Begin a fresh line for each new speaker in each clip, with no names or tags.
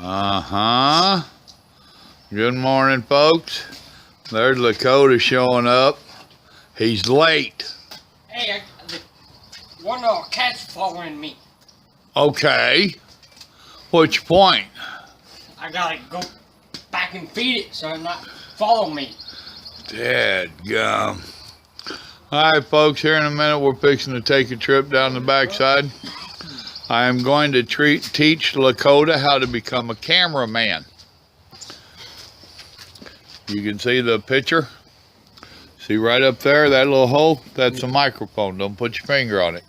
Uh-huh. Good morning, folks. There's Lakota showing up. He's late.
Hey, one of the cats following me.
Okay. What's your point?
I gotta go back and feed it so it not follow me.
Dadgum. All right, folks, here in a minute we're fixing to take a trip down the backside. I am going to teach Lakota how to become a cameraman. You can see the picture. See right up there, that little hole? That's a microphone. Don't put your finger on it.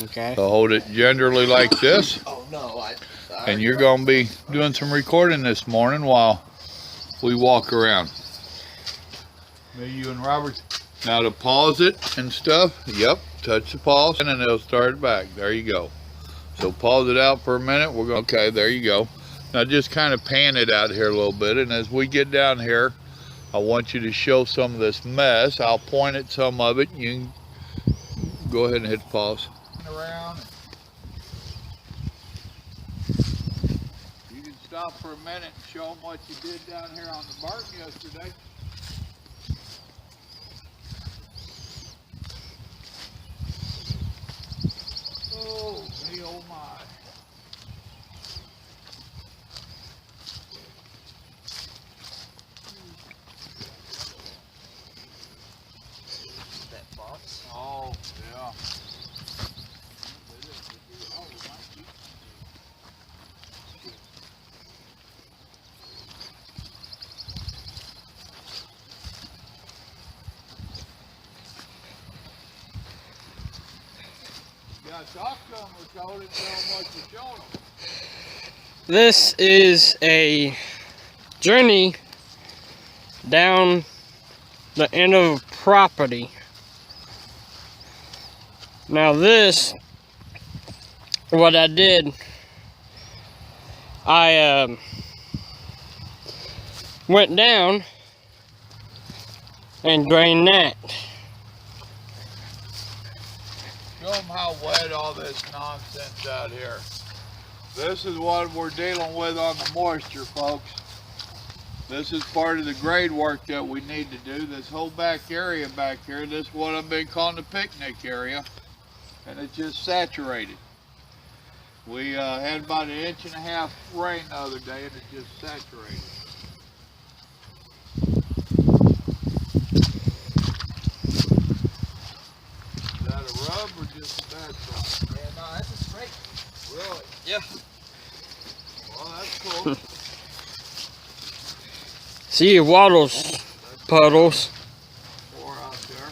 Okay.
So hold it gingerly like this.
Oh no,
And you're going to be doing some recording this morning while we walk around. Me, you, and Robert. Now to pause it and stuff, yep, touch the pause and then it'll start back. There you go. So pause it out for a minute. We're going. Okay, there you go. Now just kind of pan it out here a little bit, and as we get down here, I want you to show some of this mess. I'll point at some of it. You can go ahead and hit pause. Around. You can stop for a minute and show them what you did down here on the bark yesterday. Oh, me, oh my.
that box.
Oh, yeah. Talk to them, Lakota, and tell them what you're showing them.
This is a journey down the end of a property. Now this, what I did, I went down and drained that.
Show them how wet all this nonsense out here. This is what we're dealing with on the moisture, folks. This is part of the grade work that we need to do. This whole back area back here, this is what I've been calling the picnic area. And it's just saturated. We had about 1.5 inches rain the other day and it just saturated. Is that a rub or just a bad spot?
Yeah, no, that's a straight.
Really?
Yeah.
Well, that's cool.
See Waddle's puddles.
Pour out there.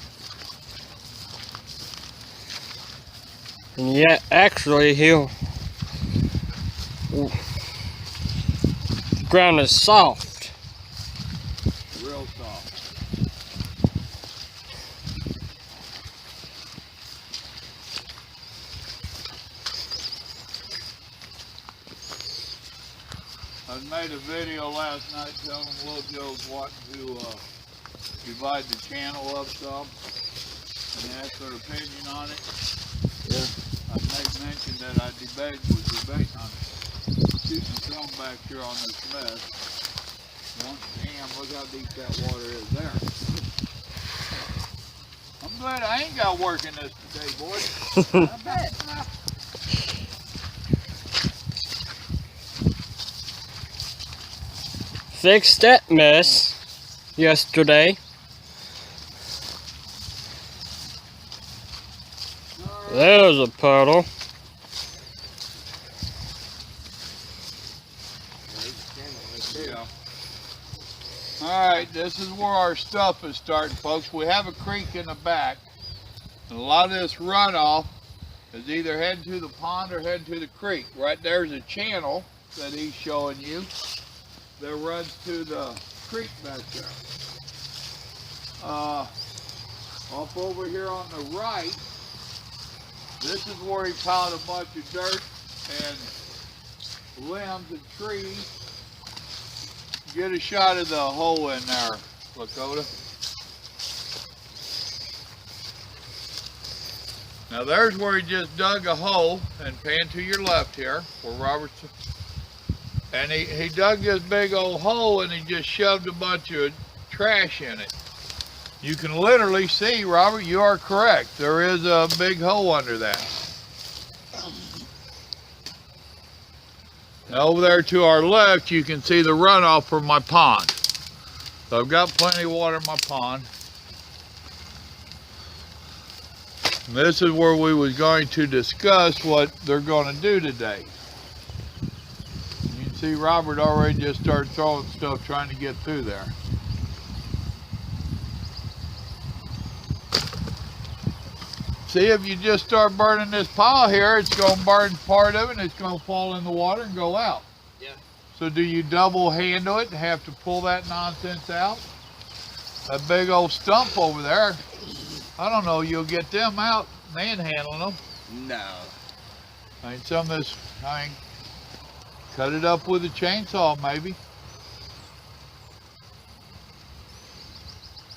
And yeah, actually the ground is soft.
Real soft. I made a video last night telling Little Joe's wanting to divide the channel up some and ask their opinion on it.
Yeah.
I made mention that I was debating on shooting film back here on this mess. Damn, look how deep that water is there. I'm glad I ain't got work in this today, boys. I bet.
Fixed that mess yesterday. There's a puddle.
Yeah. Alright, this is where our stuff is starting, folks. We have a creek in the back. And a lot of this runoff is either heading to the pond or heading to the creek. Right there's a channel that he's showing you that runs to the creek back there. Off over here on the right, this is where he piled a bunch of dirt and limbs and trees. Get a shot of the hole in there, Lakota. Now there's where he just dug a hole, and pan to your left here, where Robert's And he dug this big old hole and he just shoved a bunch of trash in it. You can literally see, Robert, you are correct. There is a big hole under that. Now over there to our left, you can see the runoff from my pond. So I've got plenty of water in my pond. And this is where we was going to discuss what they're going to do today. You can see Robert already just started throwing stuff trying to get through there. See, if you just start burning this pile here, it's going to burn part of it and it's going to fall in the water and go out.
Yeah.
So do you double handle it and have to pull that nonsense out? That big old stump over there, I don't know, you'll get them out manhandling them.
No.
I mean, some of this, cut it up with a chainsaw maybe.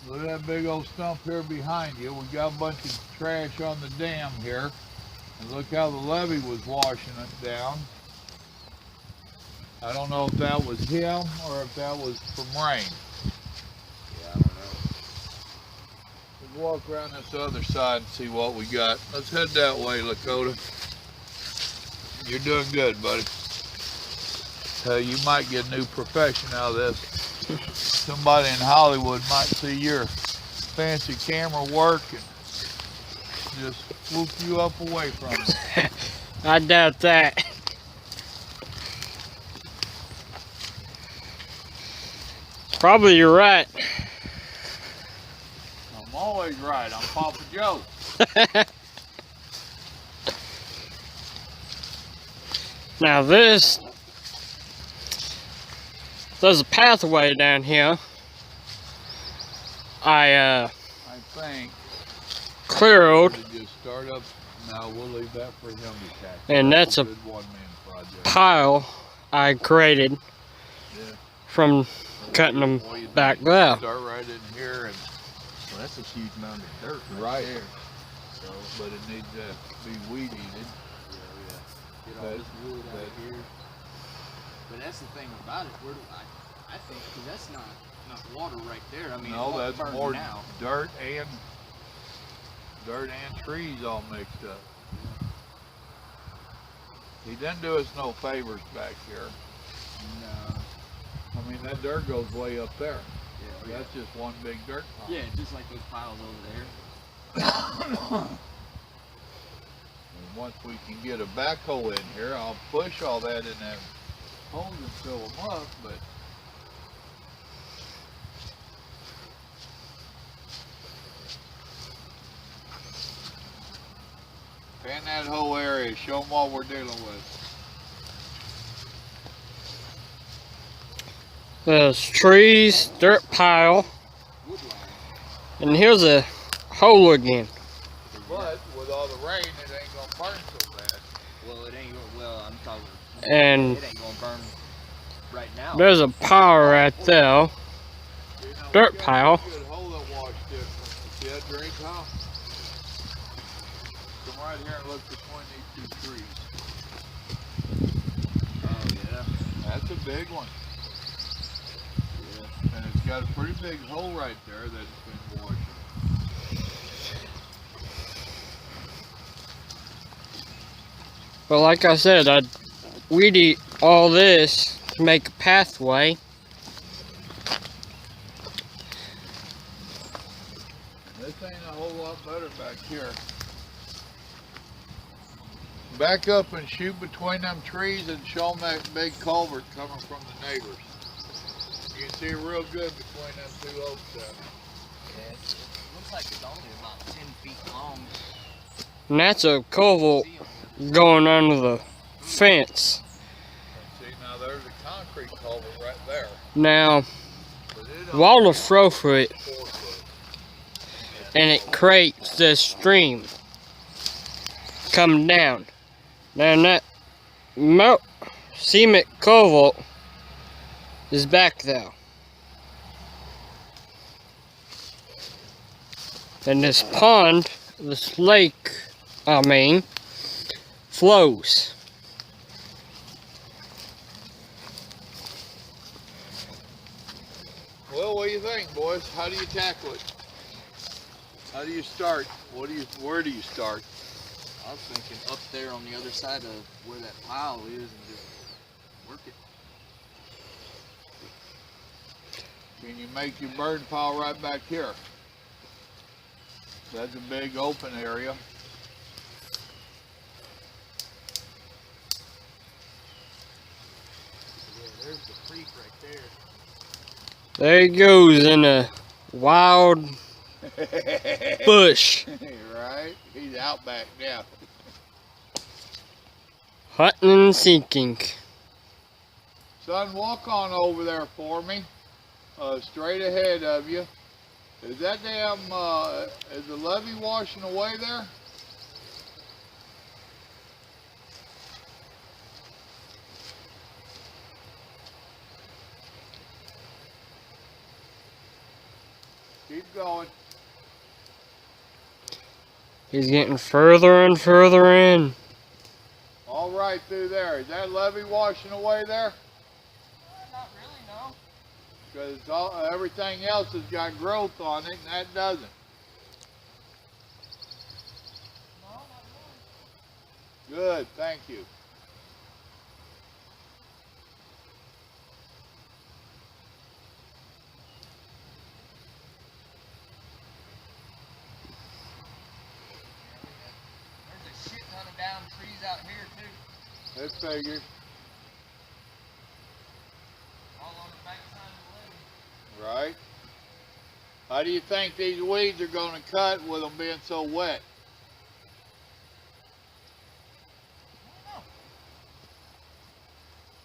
Look at that big old stump here behind you. We got a bunch of trash on the dam here. And look how the levee was washing it down. I don't know if that was him or if that was from rain.
Yeah, I don't know.
Let's walk around this other side and see what we got. Let's head that way, Lakota. You're doing good, buddy. You might get a new profession out of this. Somebody in Hollywood might see your fancy camera work and just swoop you up away from it.
I doubt that. Probably you're right.
I'm always right. I'm Papa Joe.
Now there's a pathway down here. I
think
cleared,
just start up. No, we'll leave that for him to tackle.
and that's a
good one-man project.
pile I created
Yeah.
from cutting them back there.
Start right in here, and
Well, that's a huge amount of dirt
right
there.
here. So, but it needs to be weed eated.
Get all
That-
this wood out
that-
here. But that's the thing about it. Where do I think, because that's not water right there. I mean, it
No,
won't
that's
burn
more
now.
dirt and trees all mixed up. He didn't do us no favors back here.
No.
I mean, that dirt goes way up there.
Yeah.
That's just one big dirt pile.
Yeah, just like those piles over there.
And once we can get a backhoe in here, I'll push all that in them holes and fill them up, but pan that whole area, show them what we're dealing with.
There's trees, dirt pile,
Woodline.
and here's a hole again.
But with all the rain, it ain't gonna burn so bad.
Well, it ain't. Well, I'm talking.
And
It ain't gonna burn right now.
there's a pile right there.
You know,
Dirt
we got
pile.
a good hole that washed different. See that drain tile? Come right here and look between these two trees.
Oh yeah.
That's a big one.
Yeah.
And it's got a pretty big hole right there that it's been washing.
But like I said, I'd weed eat all this to make a pathway.
This ain't a whole lot better back here. Back up and shoot between them trees and show them that big culvert coming from the neighbors. You can see it real good between them two oaks there.
Yeah. It looks like it's only about 10 feet long.
And that's a culvert going under the fence.
See, now there's a concrete culvert right there.
Now,
But it
water flow through it,
4 foot.
and it creates this stream coming down. Now that cement culvert is back there. And this pond, this lake, flows.
you think, boys? How do you tackle it? How do you start? Where do you start?
I was thinking up there on the other side of where that pile is and just work it.
Can you make your burn pile right back here? That's a big open area.
Yeah, there's the creek right there.
There he goes in a wild bush,
Right? He's out back now.
hunting and seeking.
Son, walk on over there for me. Straight ahead of you. Is that damn, is the levee washing away there? Keep going.
He's getting further and further in.
All right through there. Is that levee washing away there?
Not really, no.
Because everything else has got growth on it and that doesn't.
No, not really.
Good, thank you.
There's a shit ton of down trees out here too.
That figures.
All on the backside of the levee.
Right. How do you think these weeds are going to cut with them being so wet?
I don't know.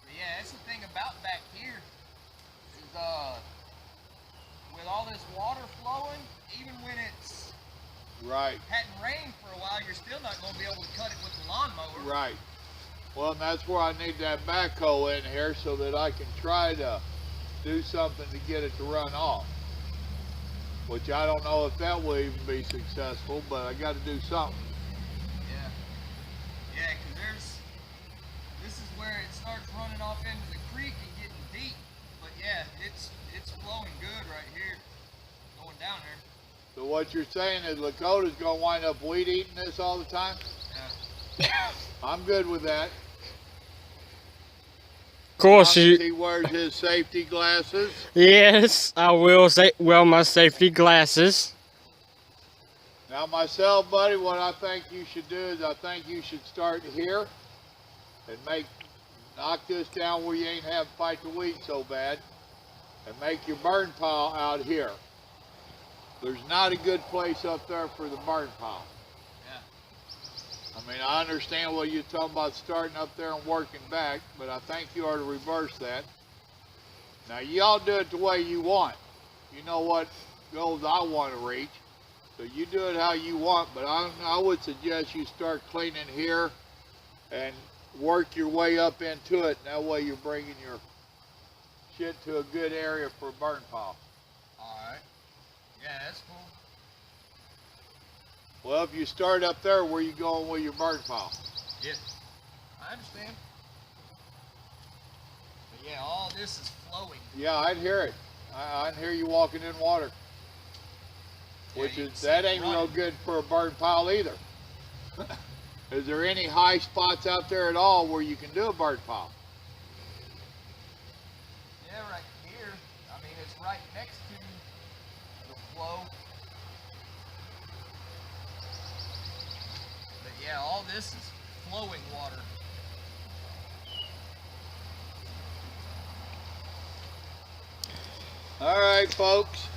But yeah, that's the thing about back here is with all this water flowing, even when it's
Right,
hadn't rained for a while, you're still not going to be able to cut it with the lawnmower.
right. Well, and that's where I need that backhoe in here so that I can try to do something to get it to run off. Which I don't know if that will even be successful, but I got to do something.
Yeah. Yeah, because this is where it starts running off into the creek and getting deep. But yeah, it's flowing good right here, going down there.
So what you're saying is Lakota's going to wind up weed eating this all the time?
Yeah.
I'm good with that.
Of course,
As long as he wears his safety glasses.
yes, I will say, well, my safety glasses.
Now myself, buddy, what I think you should do is I think you should start here and knock this down where you ain't having to fight the weeds so bad and make your burn pile out here. There's not a good place up there for the burn pile.
Yeah.
I mean, I understand what you're talking about starting up there and working back, but I think you ought to reverse that. Now, y'all do it the way you want. You know what goals I want to reach. So you do it how you want, but I would suggest you start cleaning here and work your way up into it. That way you're bringing your shit to a good area for a burn pile.
Alright. Yeah, that's cool.
Well, if you start up there, where you going with your burn pile?
Yeah. I understand. But yeah, all this is flowing.
Yeah, I'd hear it. I'd hear you walking in water.
Yeah,
Which
you
is,
can see
that
it
ain't real
running.
good for a burn pile either. Is there any high spots out there at all where you can do a burn pile?
Yeah, right here. I mean, it's right next to the flow. But yeah, all this is flowing water.
All right, folks.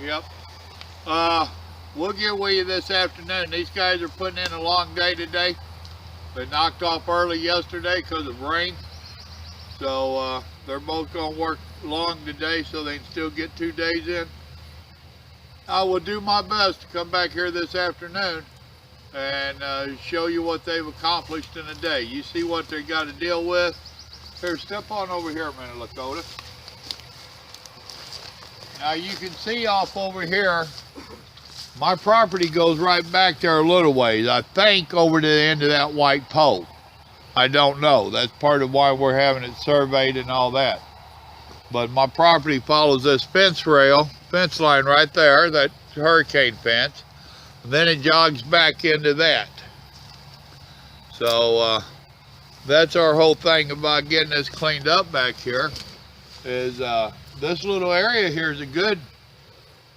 Yep. We'll get with you this afternoon. These guys are putting in a long day today. They knocked off early yesterday because of rain. So they're both going to work long today so they can still get 2 days in. I will do my best to come back here this afternoon and show you what they've accomplished in a day. You see what they got to deal with. Here, step on over here a minute, Lakota. Now you can see off over here, my property goes right back there a little ways. I think over to the end of that white pole. I don't know. That's part of why we're having it surveyed and all that. But my property follows this fence line right there, that hurricane fence. And then it jogs back into that. So that's our whole thing about getting this cleaned up back here, is this little area here is a good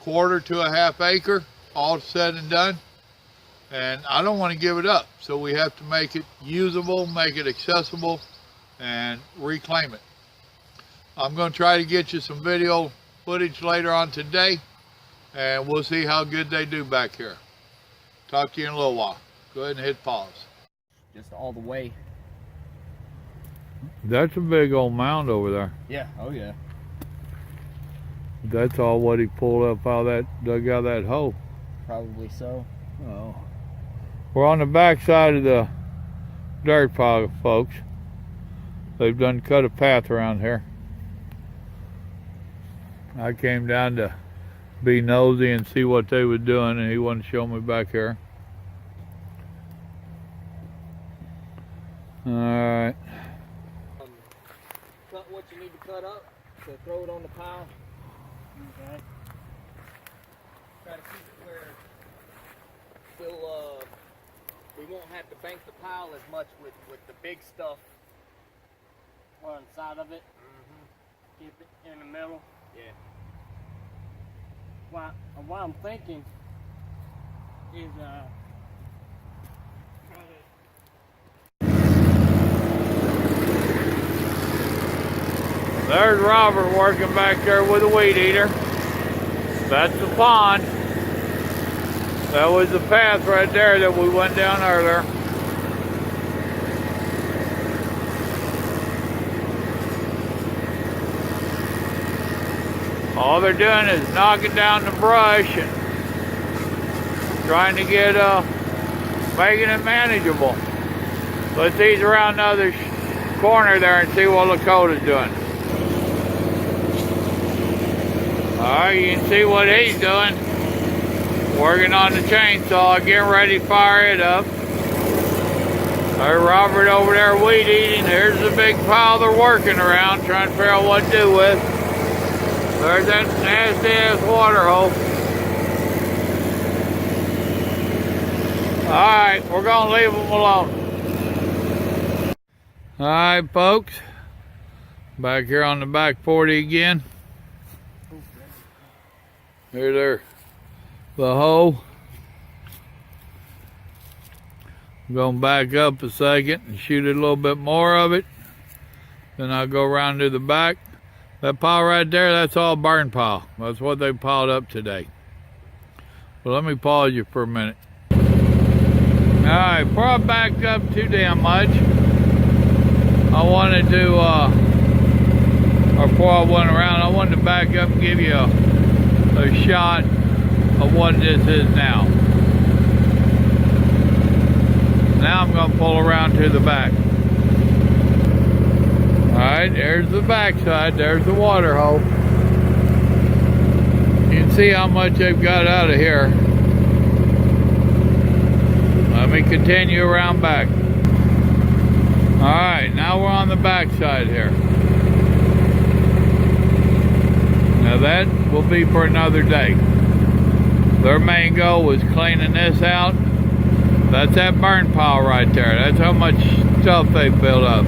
1/4 to a 1/2 acre, all said and done. And I don't want to give it up. So we have to make it usable, make it accessible, and reclaim it. I'm going to try to get you some video footage later on today, and we'll see how good they do back here. Talk to you in a little while. Go ahead and hit pause.
Just all the way.
That's a big old mound over there.
Yeah, oh yeah.
That's all what he pulled up out of that, dug out of that hole.
Probably so.
Oh. We're on the back side of the dirt pile, folks. They've done cut a path around here. I came down to be nosy and see what they were doing, and he wanted to show me back here. Alright.
Cut what you need to cut up, so throw it on the pile. Okay. Try to keep it where we won't have to bank the pile as much with the big stuff
On the side of it.
Mm-hmm.
Keep it in the middle.
Yeah.
What I'm thinking is there's Robert working back there with a weed eater. That's the pond. That was the path right there that we went down earlier. All they're doing is knocking down the brush and trying to get, making it manageable. Let's ease around the other corner there and see what Lakota's doing. Alright, you can see what he's doing. Working on the chainsaw, getting ready to fire it up. There's Robert over there weed eating. There's the big pile they're working around, trying to figure out what to do with. There's that nasty ass water hole. Alright, we're gonna leave them alone. Alright folks, back here on the back 40 again. There's the hole. I'm gonna back up a second and shoot a little bit more of it. Then I'll go around to the back. That pile right there, that's all burn pile. That's what they piled up today. Well, let me pause you for a minute. Alright, before I backed up too damn much, I wanted to, or before I went around, I wanted to back up and give you a shot of what this is now. Now I'm going to pull around to the back. Alright, there's the back side. There's the water hole. You can see how much they've got out of here. Let me continue around back. Alright, now we're on the back side here. Now that will be for another day. Their main goal was cleaning this out. That's that burn pile right there. That's how much stuff they built up.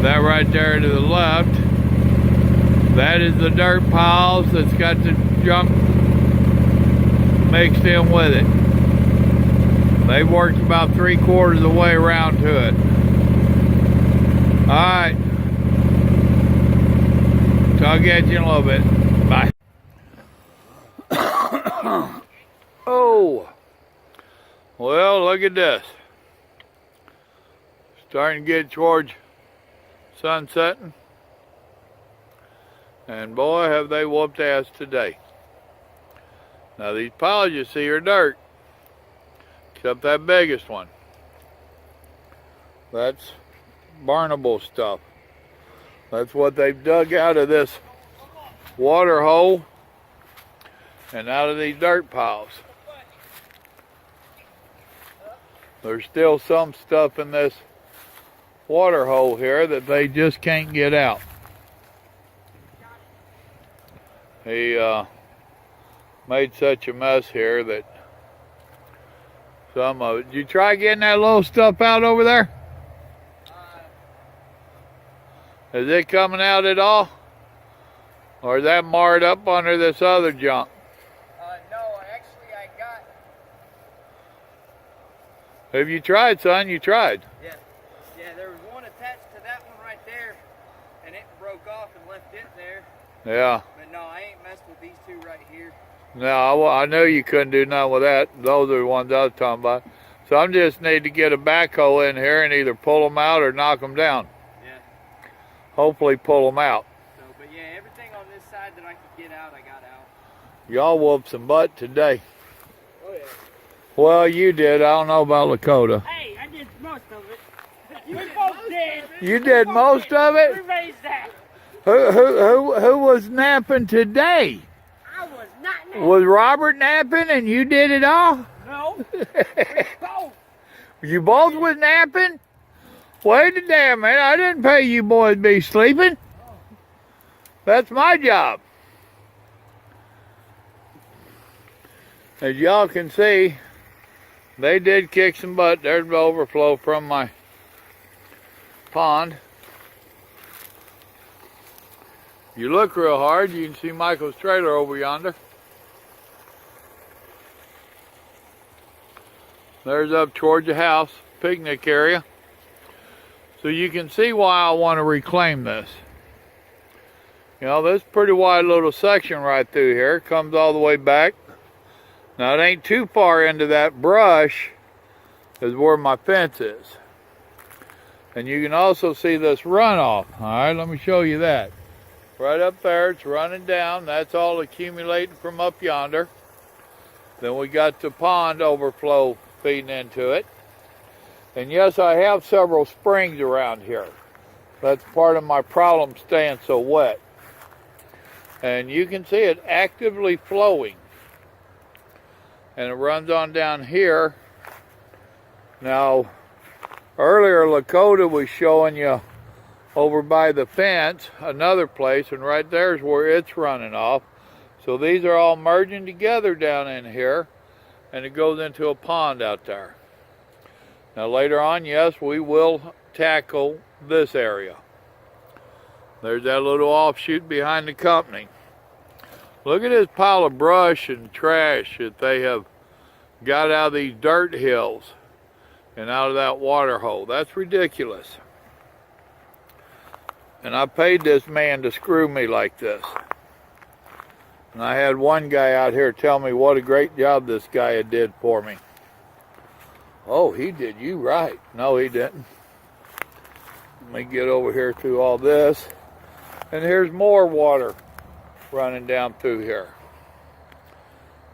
That right there to the left, that is the dirt piles that's got the junk mixed in with it. They've worked about 3/4 of the way around to it. Alright. So I'll get you in a little bit. Bye. Oh. Well, look at this. Starting to get towards sun setting. And boy, have they whooped ass today. Now these piles you see are dirt. Except that biggest one. That's burnable stuff. That's what they've dug out of this water hole and out of these dirt piles. There's still some stuff in this water hole here that they just can't get out. He made such a mess here that some of it. Did you try getting that little stuff out over there? Is it coming out at all? Or is that marred up under this other junk?
No, actually I got.
Have you tried, son? You tried.
Yeah, there was one attached to that one right there, and it broke off and left it there.
Yeah.
But no, I ain't messed with these two right here.
No, I knew you couldn't do nothing with that. Those are the ones I was talking about. So I just need to get a backhoe in here and either pull them out or knock them down.
Yeah.
Hopefully pull them out.
So, but yeah, everything on this side that I could get out, I got out.
Y'all whooped some butt today.
Oh yeah.
Well, you did. I don't know about Lakota.
Hey, I did most of it. You both did.
You did most of
We
it?
raised that.
Who was napping today?
I was not napping.
Was Robert napping and you did it all?
No. Both.
You both was napping? Wait a damn minute. I didn't pay you boys to be sleeping. That's my job. As y'all can see, they did kick some butt. There's the overflow from my pond. You look real hard, you can see Michael's trailer over yonder. There's up towards the house, picnic area. So you can see why I want to reclaim this. You know, this pretty wide little section right through here. Comes all the way back. Now it ain't too far into that brush is where my fence is. And you can also see this runoff. Alright, let me show you that. Right up there, it's running down. That's all accumulating from up yonder. Then we got the pond overflow feeding into it. And yes, I have several springs around here. That's part of my problem staying so wet. And you can see it actively flowing. And it runs on down here. Now, earlier Lakota was showing you over by the fence, another place, and right there's where it's running off. So these are all merging together down in here, and it goes into a pond out there. Now later on, yes, we will tackle this area. There's that little offshoot behind the company. Look at this pile of brush and trash that they have got out of these dirt hills and out of that water hole. That's ridiculous. And I paid this man to screw me like this. And I had one guy out here tell me what a great job this guy had did for me. Oh, he did you right. No, he didn't. Let me get over here through all this. And here's more water running down through here.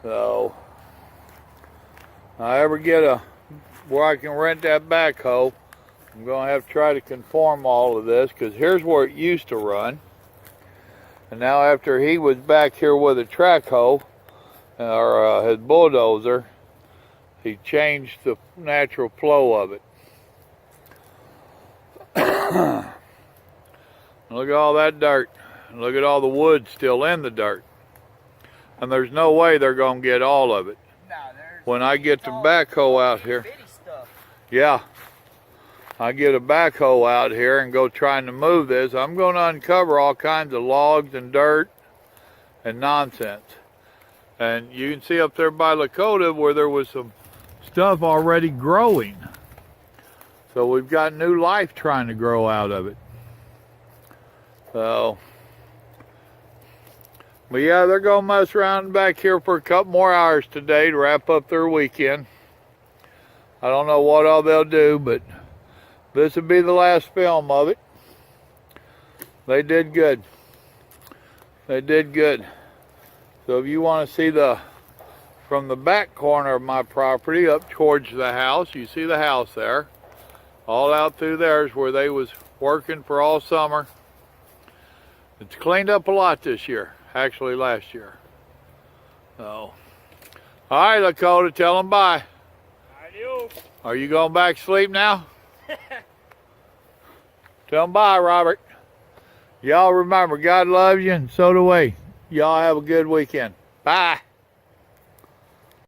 So, if I ever get where I can rent that backhoe, I'm going to have to try to conform all of this, because here's where it used to run. And now after he was back here with a track hoe, or his bulldozer, he changed the natural flow of it. Look at all that dirt. Look at all the wood still in the dirt. And there's no way they're going to get all of it. When I get the backhoe out here. Yeah. I get a backhoe out here and go trying to move this, I'm going to uncover all kinds of logs and dirt and nonsense. And you can see up there by Lakota where there was some stuff already growing. So we've got new life trying to grow out of it. So, but yeah, they're going to mess around back here for a couple more hours today to wrap up their weekend. I don't know what all they'll do, but this will be the last film of it. They did good. They did good. So if you want to see from the back corner of my property up towards the house, you see the house there. All out through there is where they was working for all summer. It's cleaned up a lot this year, actually last year. So, all right, Lakota, tell them bye.
Adios.
Are you going back to sleep now? Tell them bye, Robert. Y'all remember, God loves you, and so do we. Y'all have a good weekend. Bye.